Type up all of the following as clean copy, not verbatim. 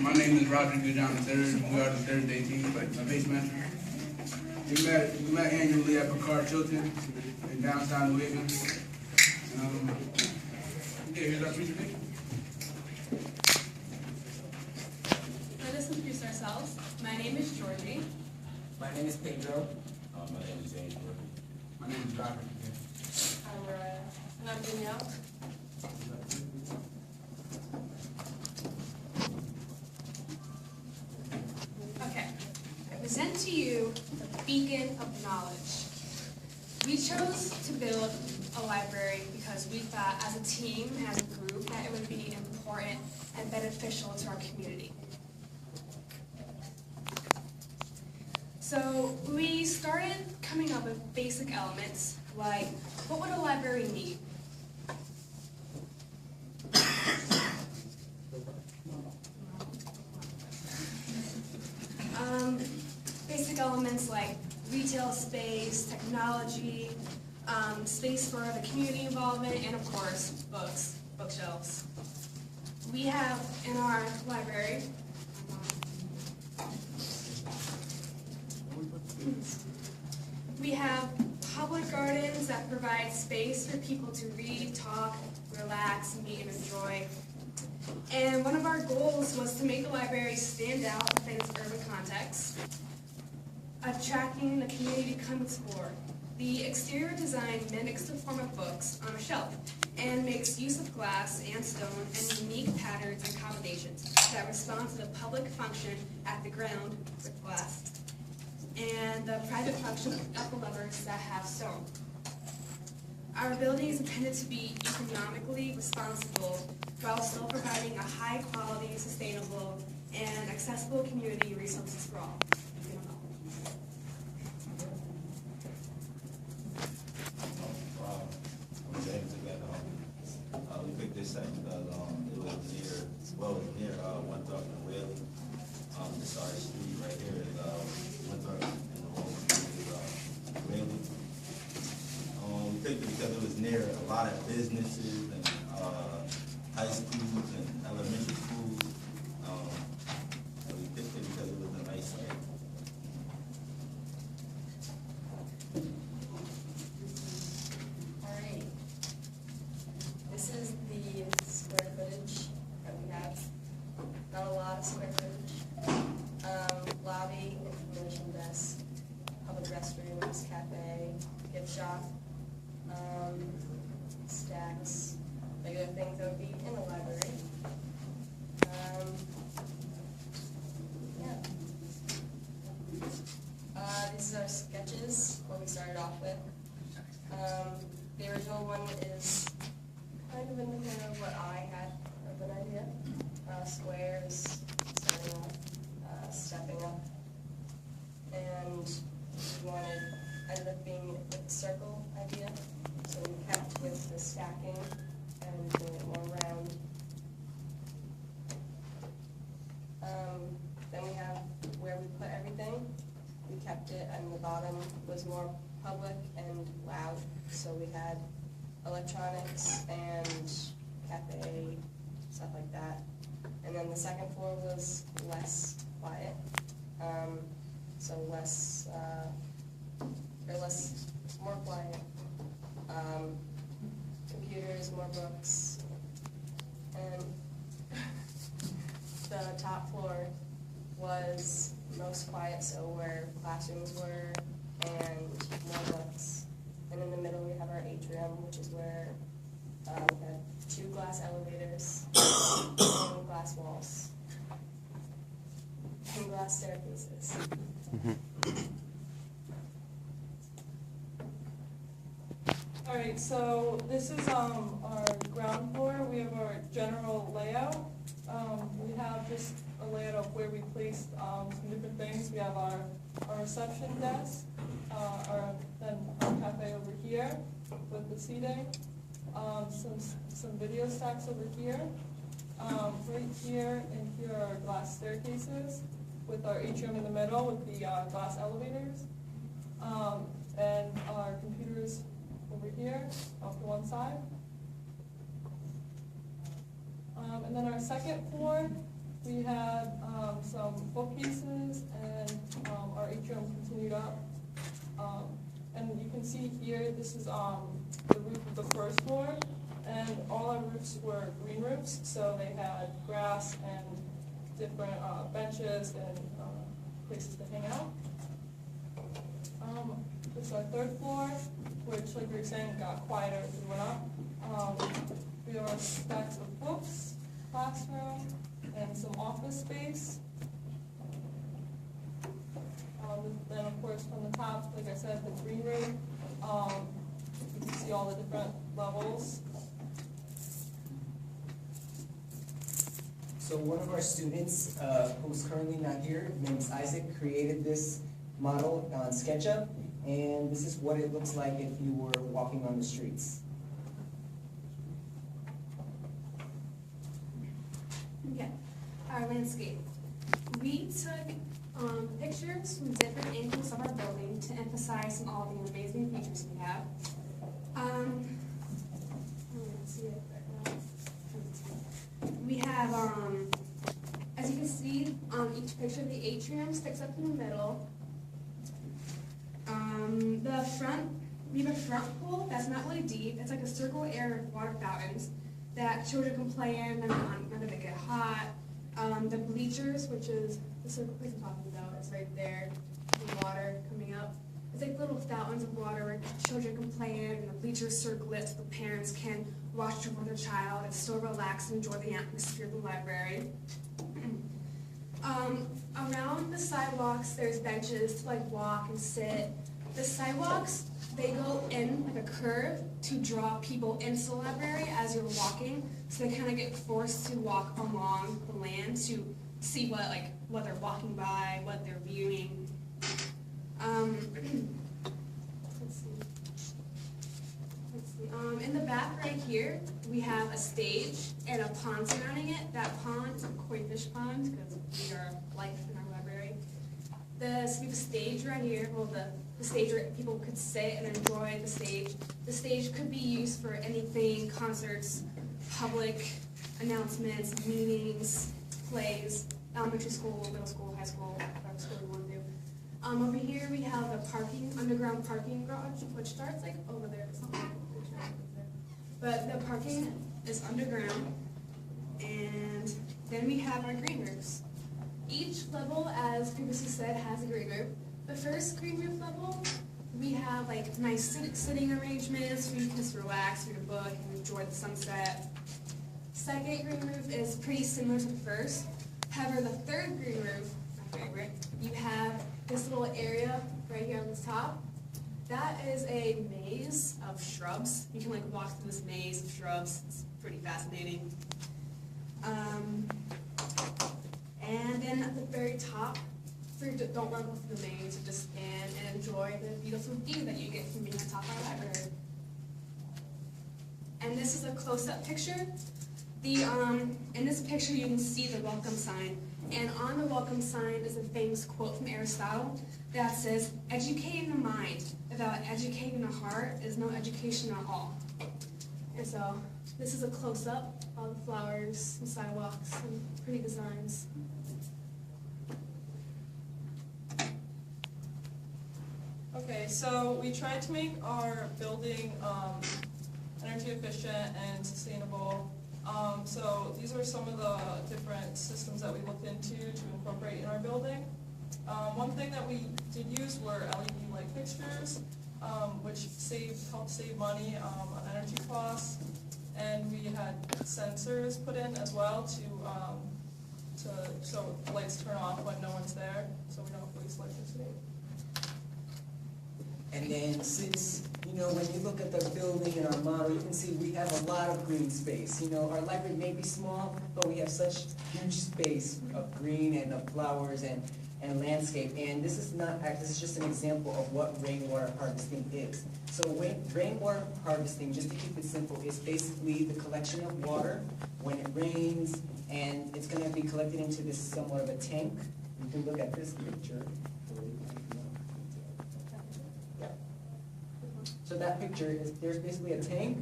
My name is Roger Goodjohn III. We are the third day team, my base mentor. We met annually at Pickard, Chiltom, in downtown New Haven. Here's our presentation. Let us introduce ourselves. My name is Georgie. My name is Pedro. My name is James. My name is Robert. I'm Mariah. And I'm Danielle. Okay. I present to you the beacon of knowledge. We chose to build a library because we thought as a team, as a group, that it would be important and beneficial to our community. So we started coming up with basic elements like, what would a library need? Basic elements like retail space, technology, space for the community involvement, and of course, bookshelves. We have in our library we have public gardens that provide space for people to read, talk, relax, meet, and enjoy. And one of our goals was to make the library stand out within its urban context, attracting the community to come explore. The exterior design mimics the form of books on a shelf and makes use of glass and stone and unique patterns and combinations that respond to the public function at the ground with glass and the private function of upper levels that have stone. Our building is intended to be economically responsible while still providing a high quality, sustainable, and accessible community resources for all. I'm James again. We picked this site because it was near Winthrop and Whaley. This our street right here is Winthrop and the whole street is Whaley. We picked it because it was near a lot of businesses and high schools and elementary schools. And we picked it because it was a nice site. Alright, this is the square footage that we have. Not a lot of square footage. Lobby, information desk, public restrooms, cafe, gift shop, stacks, regular things that would be in the library. These are sketches, what we started off with. The original one is kind of in the kind of what I had of an idea. Squares, starting off, stepping up. And we ended up being with the circle idea. So we kept with the stacking and doing it more round. Then we have where we put everything. We kept it, and the bottom was more public and loud. So we had electronics and cafe, stuff like that. And then the second floor was less quiet. So more quiet. Computers, more books. And the top floor was most quiet, so where classrooms were and more books. And in the middle we have our atrium, which is where we had 2 glass elevators and glass walls and glass staircases. Alright, so this is our ground floor. We have our general layout. We have just a layout of where we placed some different things. We have our reception desk, then our cafe over here with the seating, some video stacks over here. Right here and here are glass staircases with our atrium in the middle with the glass elevators. And our computers over here off to one side. And then our second floor, We had some bookcases, and our atrium continued up. And you can see here, this is the roof of the first floor, and all our roofs were green roofs, so they had grass and different benches and places to hang out. This is our third floor, which, like we were saying, got quieter as we went up. We have our stacks of books, classroom, and some office space. Then, of course, from the top, like I said, the green room. You can see all the different levels. So one of our students, who's currently not here, named Isaac, created this model on SketchUp, and this is what it looks like if you were walking on the streets. Okay, our landscape. We took pictures from different angles of our building to emphasize on all the amazing features we have. Let's see it right now. We have, as you can see on each picture, the atrium sticks up in the middle. The front, we have a front pool that's not really deep. It's like a circle area of water fountains that children can play in whenever they get hot. The bleachers, which is the circle place I'm talking about, is right there. The water coming up. It's like little fountains of water where children can play in, and the bleachers circle it so the parents can watch over their child and still relax and enjoy the atmosphere of the library. Around the sidewalks, there's benches to like walk and sit. The sidewalks, they go in like a curve to draw people into the library as you're walking, so they kind of get forced to walk along the land to see what they're walking by, what they're viewing. In the back right here, we have a stage and a pond surrounding it. That pond is a koi fish pond because we are life in our library. So we have a stage right here, the stage where people could sit and enjoy the stage. The stage could be used for anything, concerts, public announcements, meetings, plays, elementary school, middle school, high school, whatever school you want to do. Over here we have the underground parking garage, which starts like over there. It's not like a picture over there. But the parking is underground. And then we have our green roofs. Each level, as previously said, has a green roof. The first green roof level, we have like nice sitting arrangements where you can just relax, read a book, and enjoy the sunset. Second green roof is pretty similar to the first. However, the third green roof, my favorite, you have this little area right here on the top. That is a maze of shrubs. You can like walk through this maze of shrubs. It's pretty fascinating. And then at the very top, so you don't run through the maze, you just stand and enjoy the beautiful view that you get from being on top of our library. And this is a close-up picture. In this picture, you can see the welcome sign. And on the welcome sign is a famous quote from Aristotle that says, "Educating the mind without educating the heart is no education at all." And so this is a close-up of the flowers and sidewalks and pretty designs. Okay, so we tried to make our building energy efficient and sustainable. So these are some of the different systems that we looked into to incorporate in our building. One thing that we did use were LED light fixtures, which helped save money on energy costs. And we had sensors put in as well so the lights turn off when no one's there, so we don't waste electricity. And then since, when you look at the building and our model, you can see we have a lot of green space. Our library may be small, but we have such huge space of green and of flowers and landscape. And this is just an example of what rainwater harvesting is. So rainwater harvesting, just to keep it simple, is basically the collection of water when it rains, and it's going to be collected into this somewhat of a tank. You can look at this picture. So that picture is, there's basically a tank,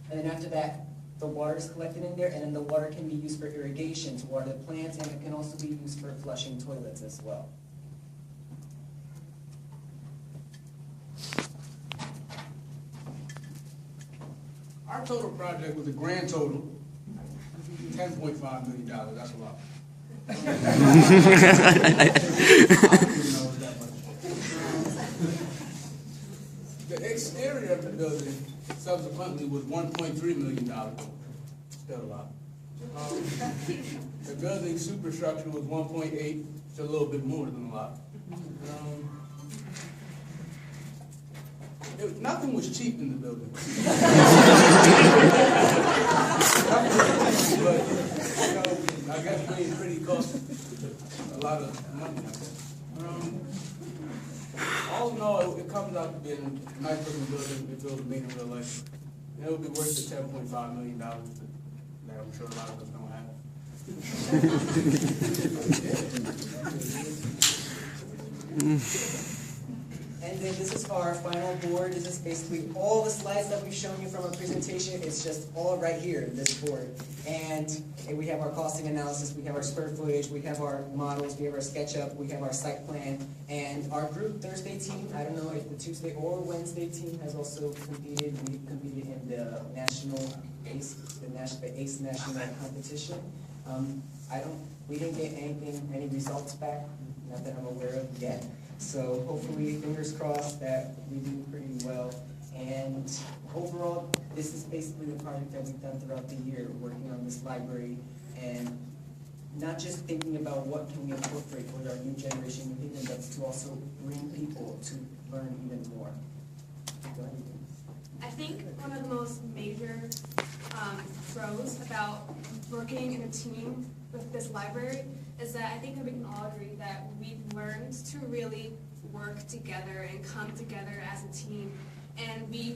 and then after that, the water is collected in there, and then the water can be used for irrigation, to water the plants, and it can also be used for flushing toilets as well. Our total project was a grand total, $10.5 million, that's a lot. I don't even know it's that much. The exterior of the building subsequently was $1.3 million, still a lot. The building superstructure was 1.8, it's a little bit more than a lot. Nothing was cheap in the building. But, I guess pretty cost a lot of money, I guess. All in all, it comes out to being a nice looking building, if it was made in real life. And it would be worth the $10.5 million that I'm sure a lot of us don't have. And then this is our final board. This is basically all the slides that we've shown you from our presentation. It's just all right here, this board. And we have our costing analysis, we have our square footage, we have our models, we have our SketchUp, we have our site plan. And our group Thursday team, I don't know if the Tuesday or Wednesday team has also competed. We competed in the national ACE, the ACE national competition. We didn't get any results back, not that I'm aware of yet. So hopefully, fingers crossed that we do pretty well. And overall, this is basically the project that we've done throughout the year, working on this library and not just thinking about what can we incorporate with our new generation, but to also bring people to learn even more. Go ahead. I think one of the most major pros about working in a team with this library is that I think that we can all agree that we've learned to really work together and come together as a team. And we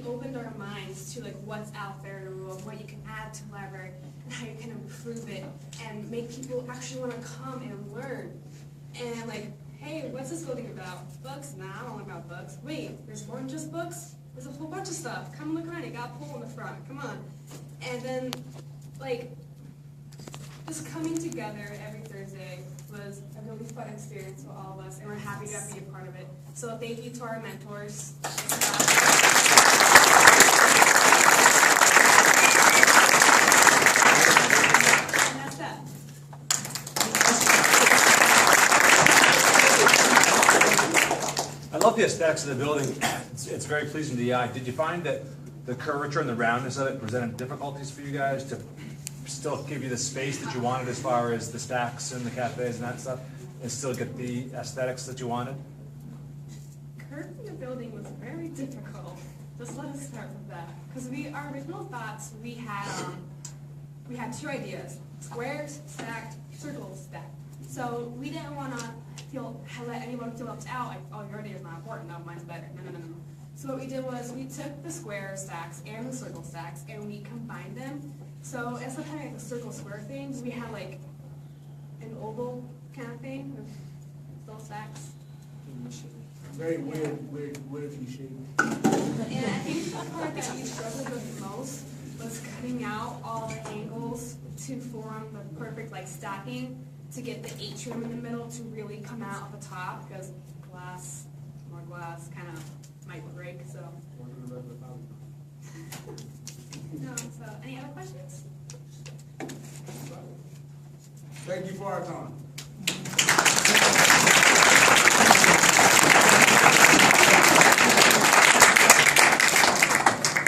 opened our minds to like what's out there in the world, what you can add to the library, and how you can improve it, and make people actually want to come and learn. And like, hey, what's this building about? Books? Nah, I don't know about books. Wait, there's more than just books? There's a whole bunch of stuff. Come look around, you got a pool in the front, come on. And then, like, just coming together every Thursday was a really fun experience for all of us, and we're happy to be a part of it. So thank you to our mentors. And that's that. I love the aesthetics of the building. It's very pleasing to the eye. Did you find that the curvature and the roundness of it presented difficulties for you guys to still give you the space that you wanted as far as the stacks and the cafes and that stuff, and still get the aesthetics that you wanted? Curving the building was very difficult. Just let us start with that. Because our original thoughts, we had two ideas: squares stacked, circles stacked. So we didn't want to let anyone feel left out. Like, oh, your idea is not important. No, mine's better. No. So what we did was we took the square stacks and the circle stacks and we combined them. So instead of having like a circle square thing, we had like an oval kind of thing with still stacks. Very weirdly shaped. And I think the part that we struggled with the most was cutting out all the angles to form the perfect like stacking to get the atrium in the middle to really come out at the top, because more glass kind of might break. So. No, so any other questions? Thank you for our time.